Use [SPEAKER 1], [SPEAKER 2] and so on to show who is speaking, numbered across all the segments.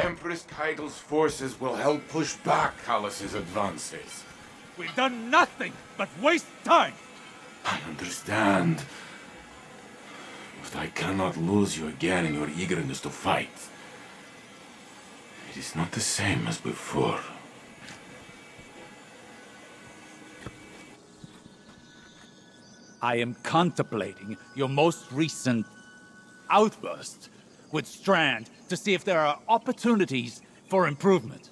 [SPEAKER 1] Empress Kaigel's forces will help push back Callus's advances.
[SPEAKER 2] We've done nothing but waste time!
[SPEAKER 1] I understand. But I cannot lose you again in your eagerness to fight. It is not the same as before.
[SPEAKER 2] I am contemplating your most recent outburst with Strand to see if there are opportunities for improvement.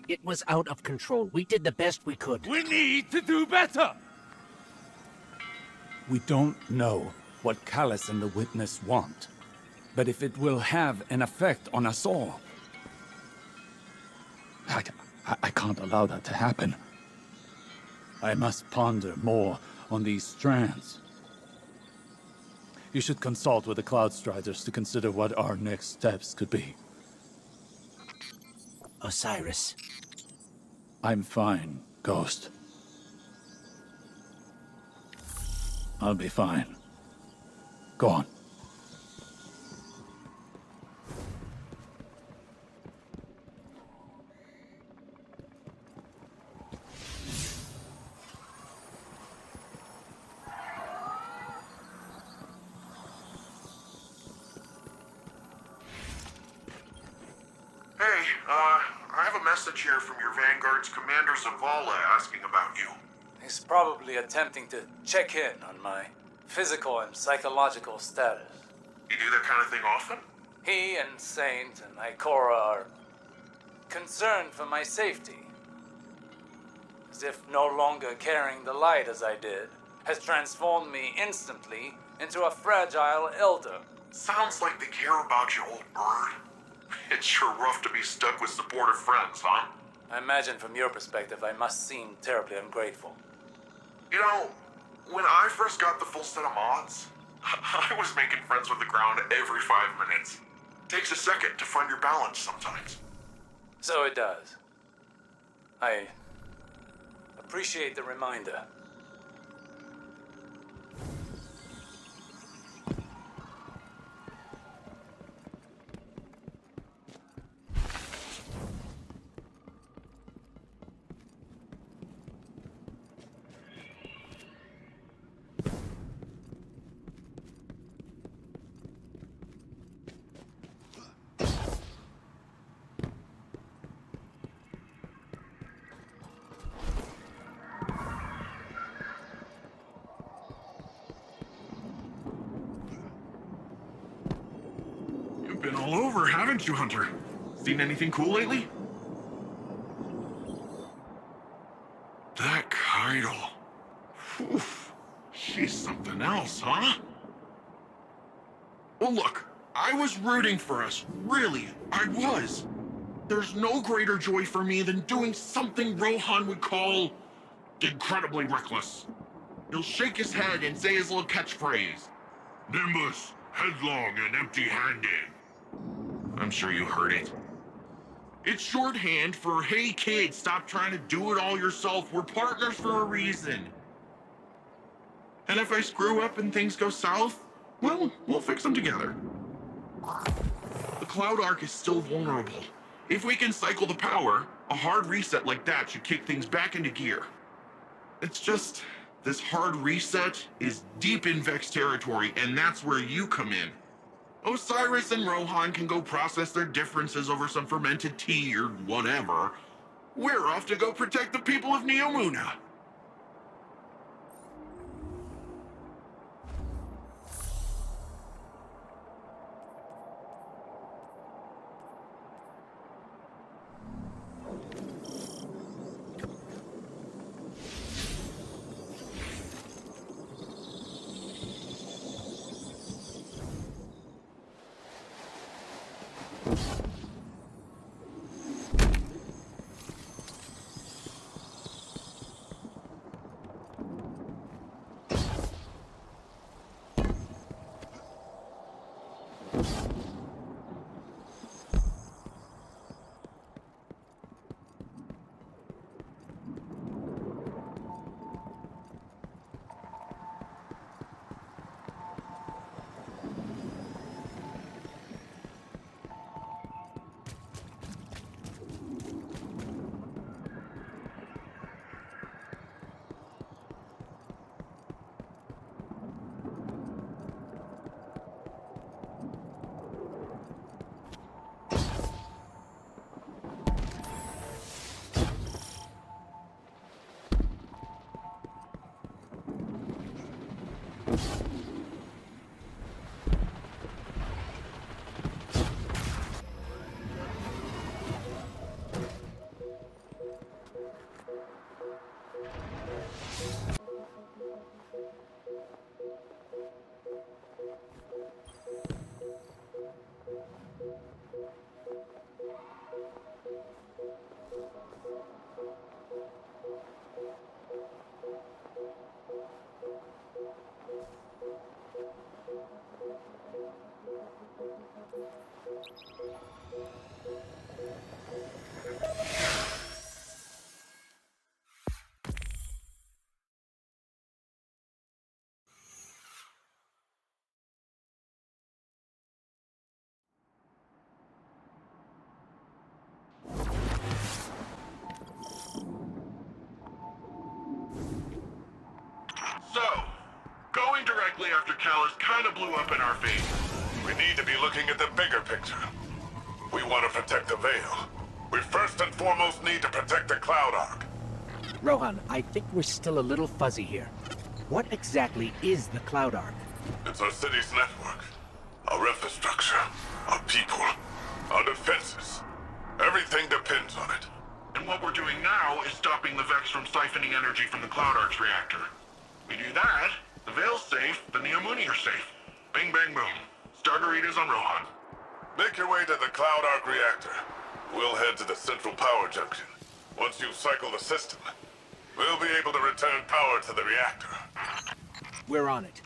[SPEAKER 3] It was out of control. We did the best we could.
[SPEAKER 2] We need to do better! We don't know what Callus and the Witness want, but if it will have an effect on us all, I can't allow that to happen. I must ponder more on these strands. You should consult with the Cloudstriders to consider what our next steps could be.
[SPEAKER 3] Osiris.
[SPEAKER 2] I'm fine, Ghost. I'll be fine. Go on.
[SPEAKER 4] I have a message here from your Vanguard's Commander Zavala asking about you.
[SPEAKER 5] He's probably attempting to check in on my physical and psychological status.
[SPEAKER 4] You do that kind of thing often?
[SPEAKER 5] He and Saint and Ikora are concerned for my safety. As if no longer carrying the light as I did has transformed me instantly into a fragile elder.
[SPEAKER 4] Sounds like they care about you, old bird. It's sure rough to be stuck with supportive friends, huh?
[SPEAKER 5] I imagine from your perspective I must seem terribly ungrateful.
[SPEAKER 4] You know, when I first got the full set of mods, I was making friends with the ground every 5 minutes. Takes a second to find your balance sometimes.
[SPEAKER 5] So it does. I appreciate the reminder.
[SPEAKER 4] Been all over, haven't you, Hunter? Seen anything cool lately? That Kaido. Oof. She's something else, huh? Well, look, I was rooting for us. Really, I was. There's no greater joy for me than doing something Rohan would call incredibly reckless. He'll shake his head and say his little catchphrase. Nimbus, headlong and empty-handed. I'm sure you heard it. It's shorthand for, hey kid, stop trying to do it all yourself. We're partners for a reason. And if I screw up and things go south, well, we'll fix them together. The Cloud Arc is still vulnerable. If we can cycle the power, a hard reset like that should kick things back into gear. It's just, this hard reset is deep in Vex territory, and that's where you come in. Osiris and Rohan can go process their differences over some fermented tea or whatever. We're off to go protect the people of Neomuna. So, going directly after Callus kind of blew up in our face.
[SPEAKER 6] We need to be looking at the bigger picture. We want to protect the Veil. We first and foremost need to protect the Cloud Ark.
[SPEAKER 3] Rohan, I think we're still a little fuzzy here. What exactly is the Cloud Ark?
[SPEAKER 6] It's our city's network, our infrastructure, our people, our defenses. Everything depends on it.
[SPEAKER 4] And what we're doing now is stopping the Vex from siphoning energy from the Cloud Ark's reactor. We do that, the Veil's safe, the Neomuni are safe. Bing, bang, boom. Stargaritas on Rohan.
[SPEAKER 6] Make your way to the Cloud Ark reactor. We'll head to the central power junction. Once you cycle the system, we'll be able to return power to the reactor.
[SPEAKER 3] We're on it.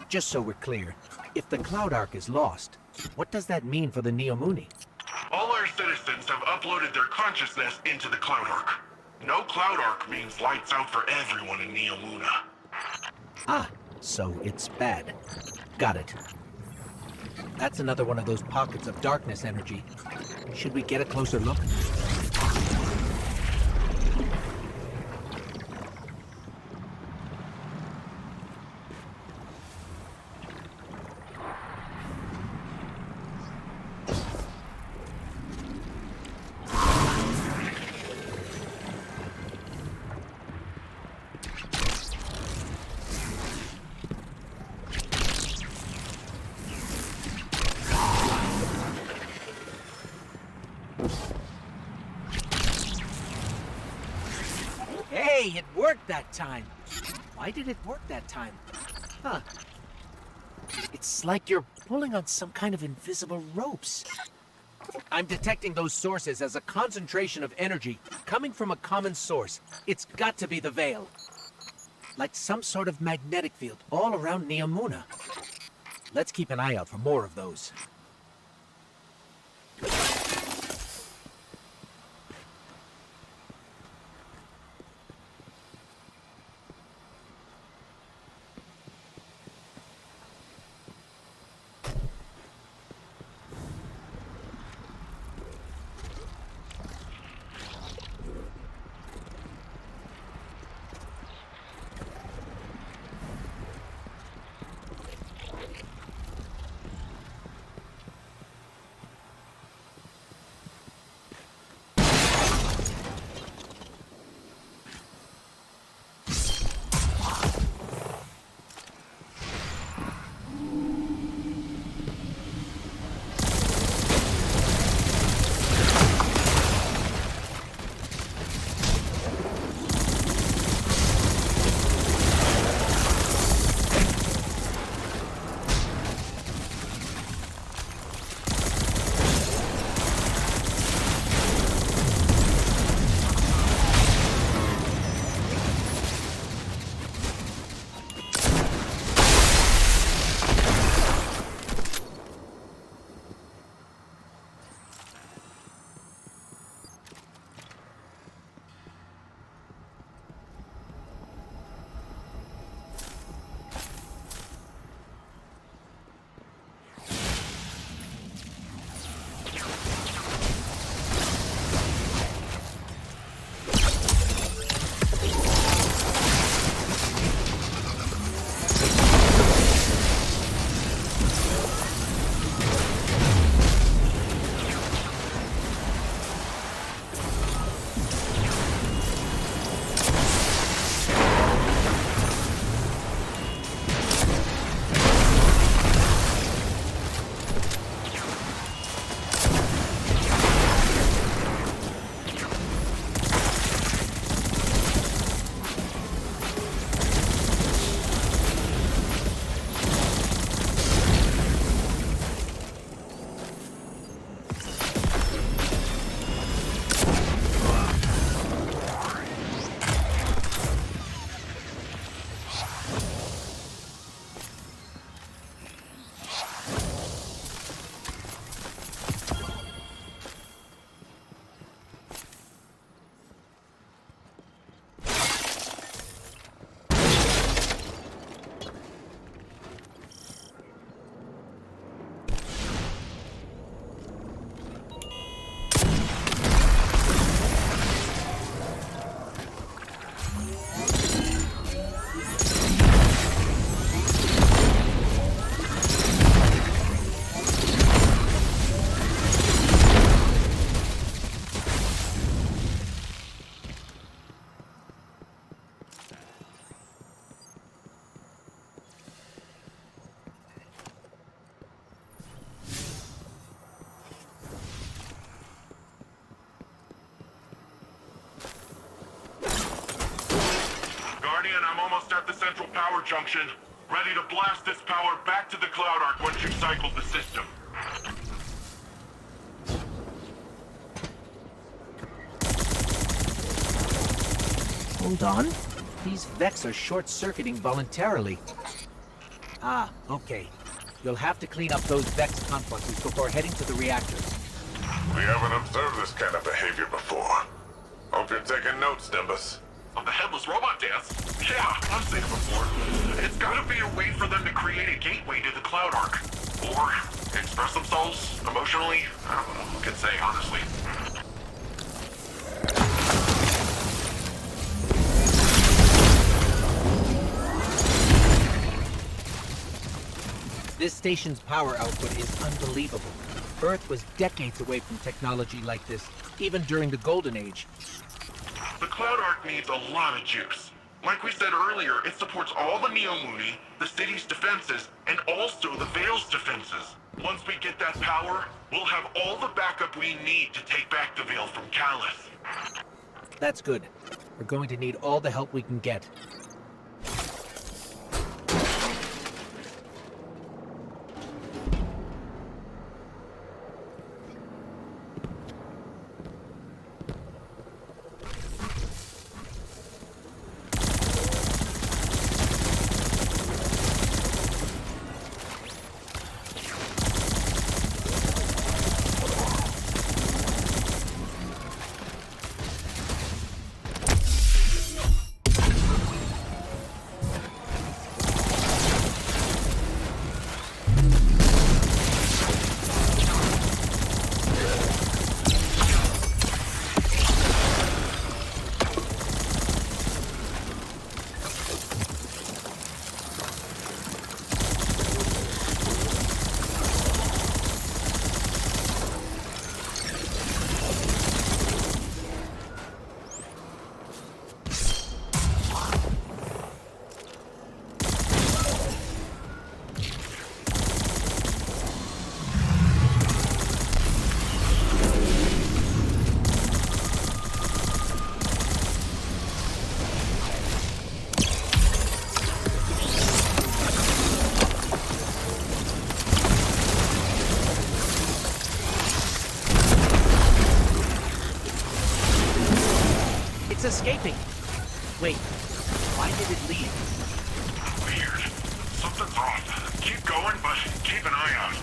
[SPEAKER 3] Just so we're clear, if the Cloud Ark is lost, what does that mean for the Neomuni?
[SPEAKER 4] All our citizens have uploaded their consciousness into the Cloud Ark. No Cloud Ark means lights out for everyone in Neomuna.
[SPEAKER 3] Ah, so it's bad. Got it. That's another one of those pockets of darkness energy. Should we get a closer look? Hey, it worked that time. Why did it work that time? Huh. It's like you're pulling on some kind of invisible ropes. I'm detecting those sources as a concentration of energy coming from a common source. It's got to be the Veil. Like some sort of magnetic field all around Neomuna. Let's keep an eye out for more of those.
[SPEAKER 4] I'm almost at the central power junction. Ready to blast this power back to the Cloud Ark once you've cycled the system.
[SPEAKER 3] Hold on. These Vex are short-circuiting voluntarily. Ah, okay. You'll have to clean up those Vex complexes before heading to the reactors.
[SPEAKER 6] We haven't observed this kind of behavior before. Hope you're taking notes, Nimbus.
[SPEAKER 4] Of the headless robot dance? Yeah, I've seen it before. It's gotta be a way for them to create a gateway to the Cloud Arc. Or express themselves emotionally. I don't know who can say, honestly.
[SPEAKER 3] This station's power output is unbelievable. Earth was decades away from technology like this, even during the Golden Age.
[SPEAKER 4] The Cloud Arc needs a lot of juice. Like we said earlier, it supports all the Neomuni, the city's defenses, and also the Veil's defenses. Once we get that power, we'll have all the backup we need to take back the Veil from Callus.
[SPEAKER 3] That's good. We're going to need all the help we can get. It's escaping. Wait, why did it leave?
[SPEAKER 4] Weird. Something's off. Keep going, but keep an eye out.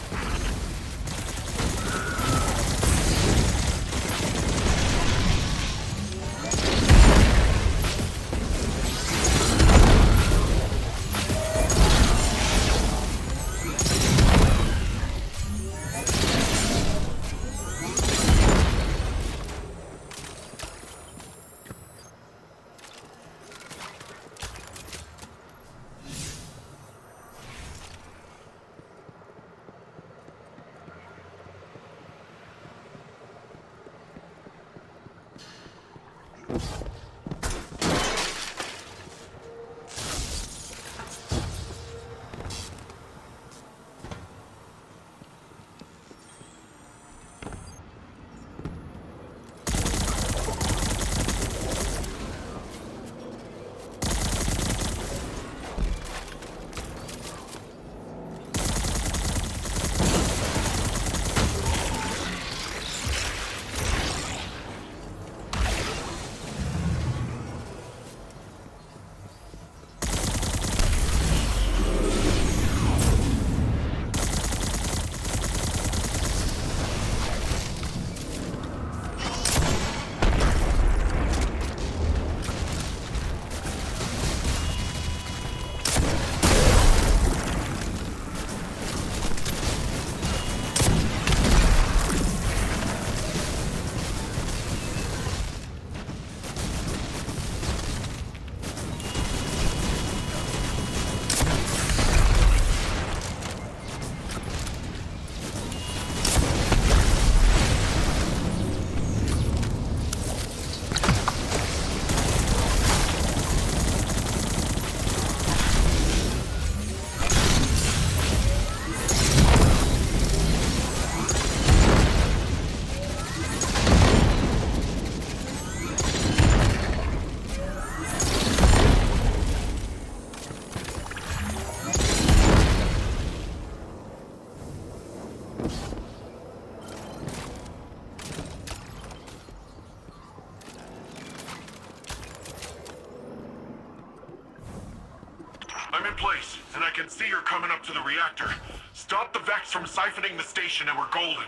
[SPEAKER 4] place, and I can see you're coming up to the reactor. Stop the Vex from siphoning the station and we're golden.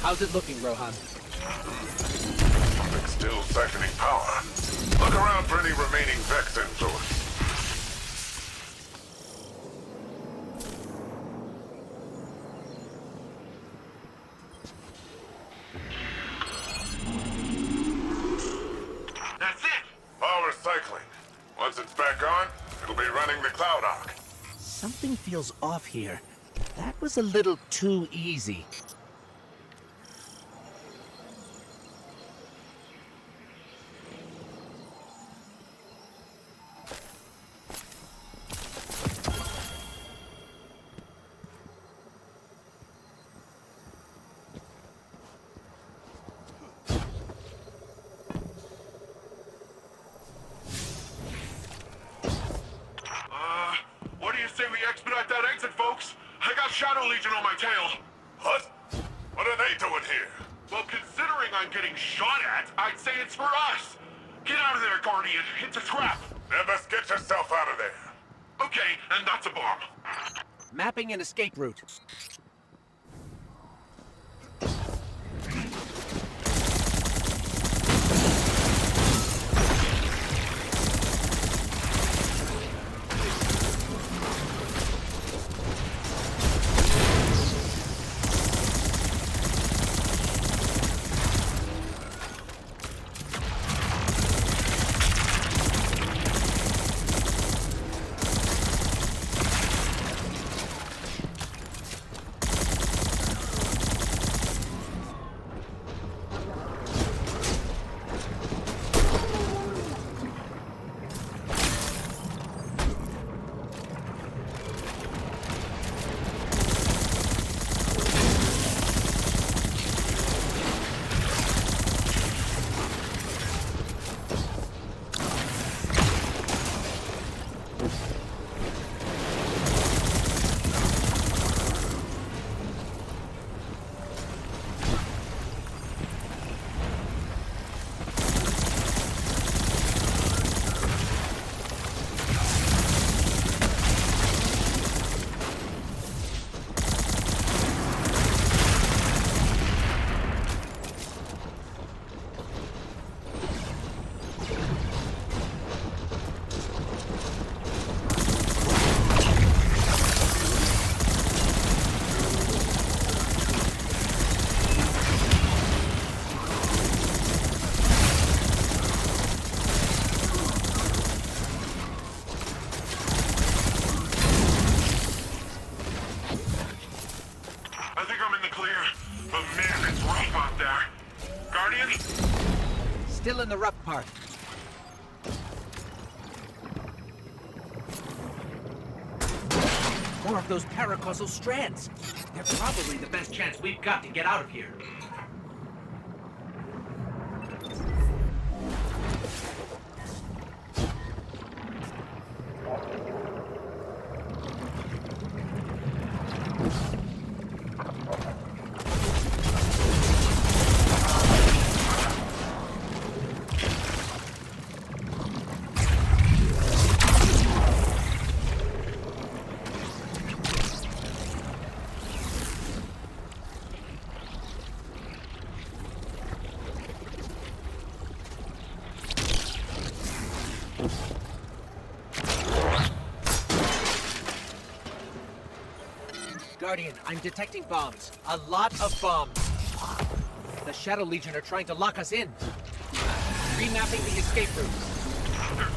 [SPEAKER 3] How's it looking, Rohan?
[SPEAKER 6] It's still siphoning power. Look around for any remaining Vex influence.
[SPEAKER 4] That's it!
[SPEAKER 6] Power cycling. Once it's back on, it'll be running the Cloud Arc.
[SPEAKER 3] Something feels off here. That was a little too easy.
[SPEAKER 4] What do you say we expedite that exit, folks? I got Shadow Legion on my tail.
[SPEAKER 6] What? What are they doing here?
[SPEAKER 4] Well, considering I'm getting shot at, I'd say it's for us. Get out of there, Guardian. It's a trap.
[SPEAKER 6] Nimbus, get yourself out of there.
[SPEAKER 4] Okay, and that's a bomb.
[SPEAKER 3] Mapping an escape route. Still in the rough part. More of those paracausal strands. They're probably the best chance we've got to get out of here. Guardian, I'm detecting bombs. A lot of bombs. The Shadow Legion are trying to lock us in. Remapping the escape route.
[SPEAKER 4] They're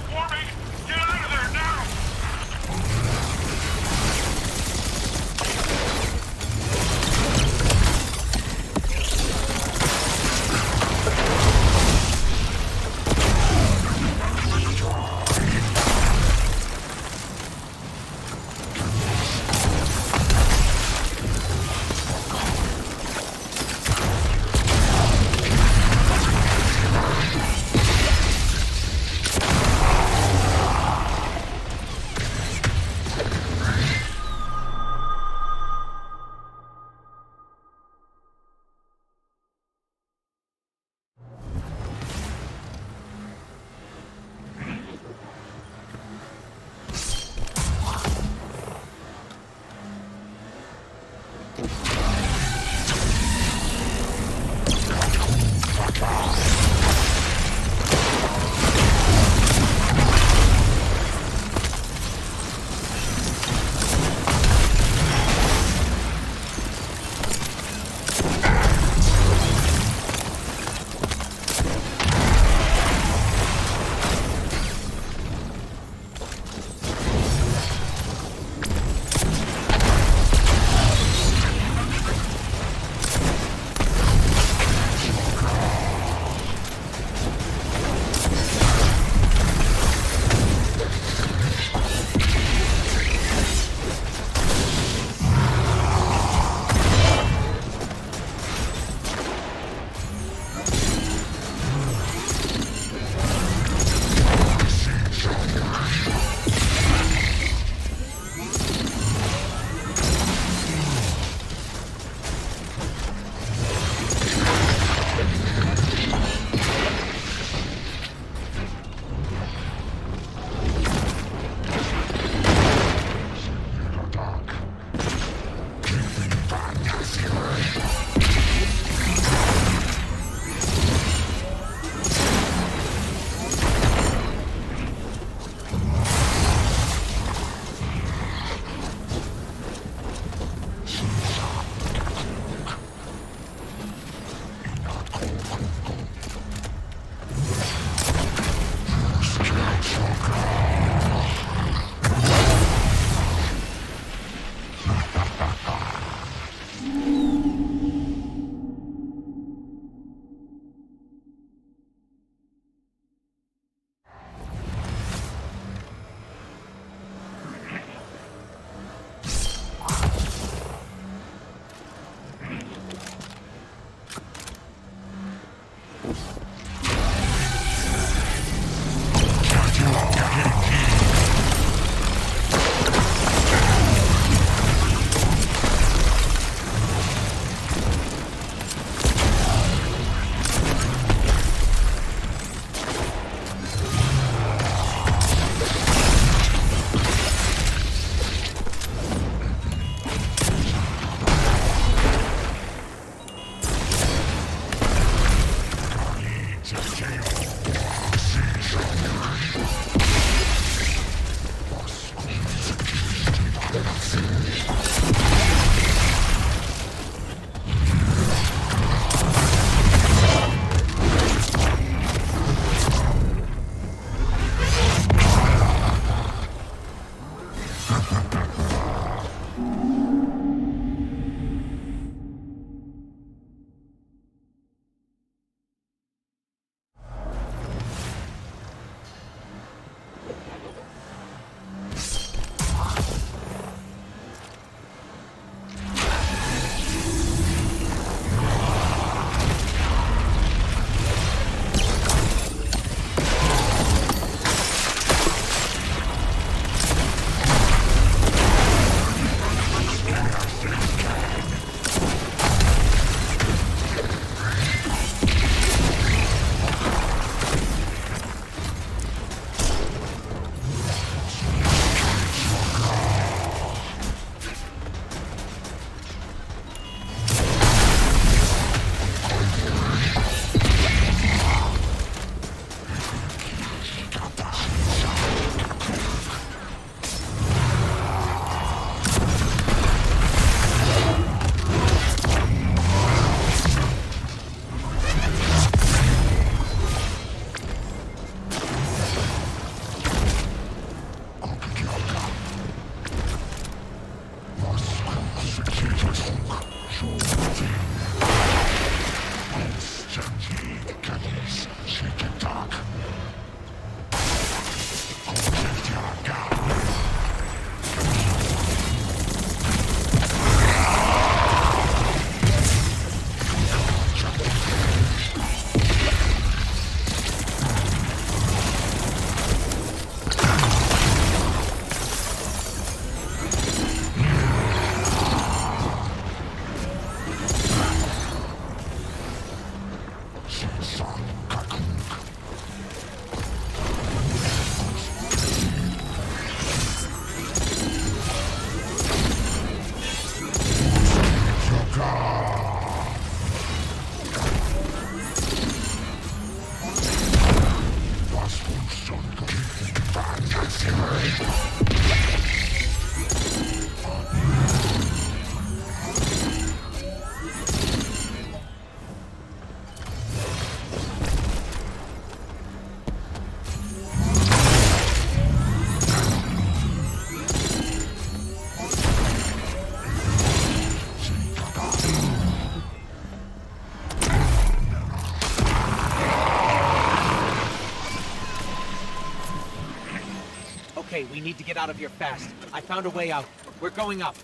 [SPEAKER 3] Okay, we need to get out of here fast. I found a way out. We're going up.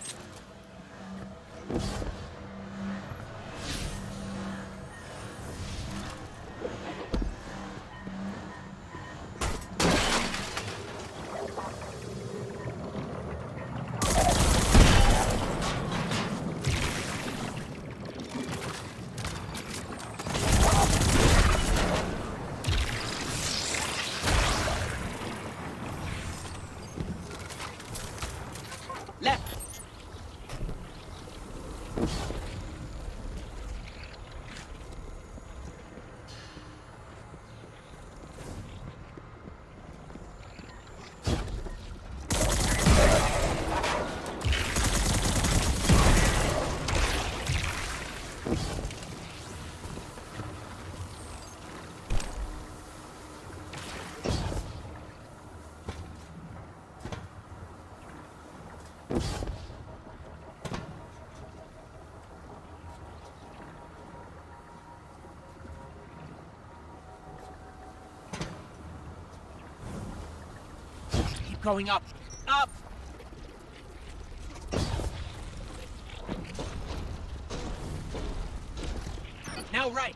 [SPEAKER 3] Left. Keep going up. Up! Now right.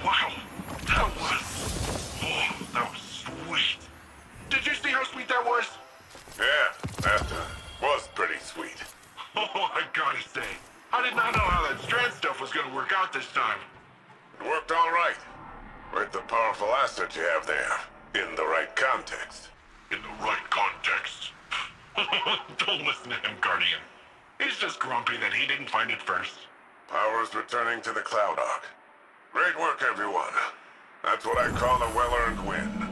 [SPEAKER 4] Wow, that was sweet. Did you see how sweet that was?
[SPEAKER 6] Yeah, that was pretty sweet.
[SPEAKER 4] Oh, I gotta say, I did not know how that strand stuff was gonna work out this time.
[SPEAKER 6] It worked all right. With the powerful asset you have there. In the right context.
[SPEAKER 4] In the right context. Don't listen to him, Guardian. He's just grumpy that he didn't find it first.
[SPEAKER 6] Power's returning to the Cloud Ark. Great work, everyone. That's what I call a well-earned win.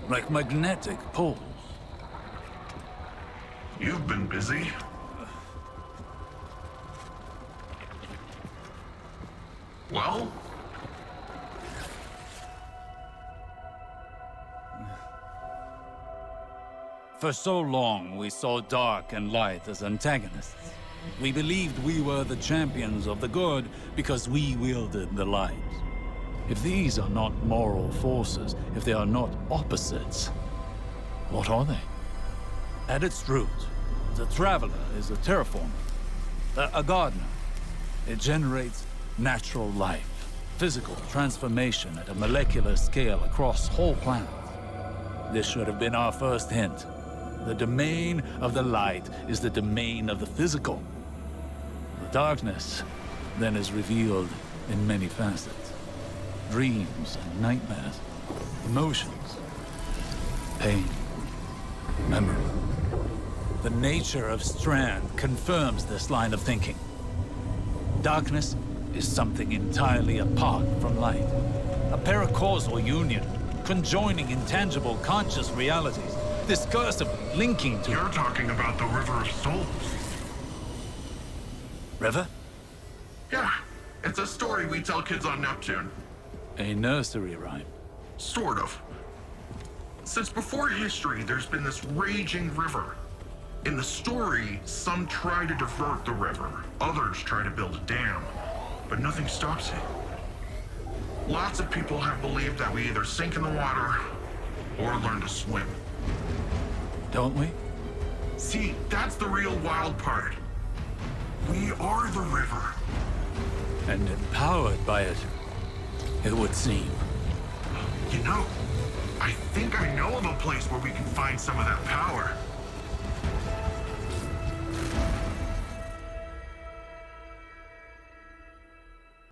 [SPEAKER 2] Like magnetic poles.
[SPEAKER 4] You've been busy. Well?
[SPEAKER 2] For so long, we saw dark and light as antagonists. We believed we were the champions of the good because we wielded the light. If these are not moral forces, if they are not opposites, what are they? At its root, the Traveler is a terraformer, a gardener. It generates natural life, physical transformation at a molecular scale across whole planets. This should have been our first hint. The domain of the light is the domain of the physical. The darkness then is revealed in many facets. Dreams and nightmares, emotions, pain, memory. The nature of Strand confirms this line of thinking. Darkness is something entirely apart from light. A paracausal union, conjoining intangible conscious realities, discursively linking to...
[SPEAKER 4] You're talking about the River of Souls.
[SPEAKER 2] River?
[SPEAKER 4] Yeah, it's a story we tell kids on Neptune.
[SPEAKER 2] A nursery rhyme.
[SPEAKER 4] Sort of. Since before history, there's been this raging river. In the story, some try to divert the river, others try to build a dam, but nothing stops it. Lots of people have believed that we either sink in the water or learn to swim.
[SPEAKER 2] Don't we?
[SPEAKER 4] See, that's the real wild part. We are the river.
[SPEAKER 2] And empowered by it, it would seem.
[SPEAKER 4] You know, I think I know of a place where we can find some of that power.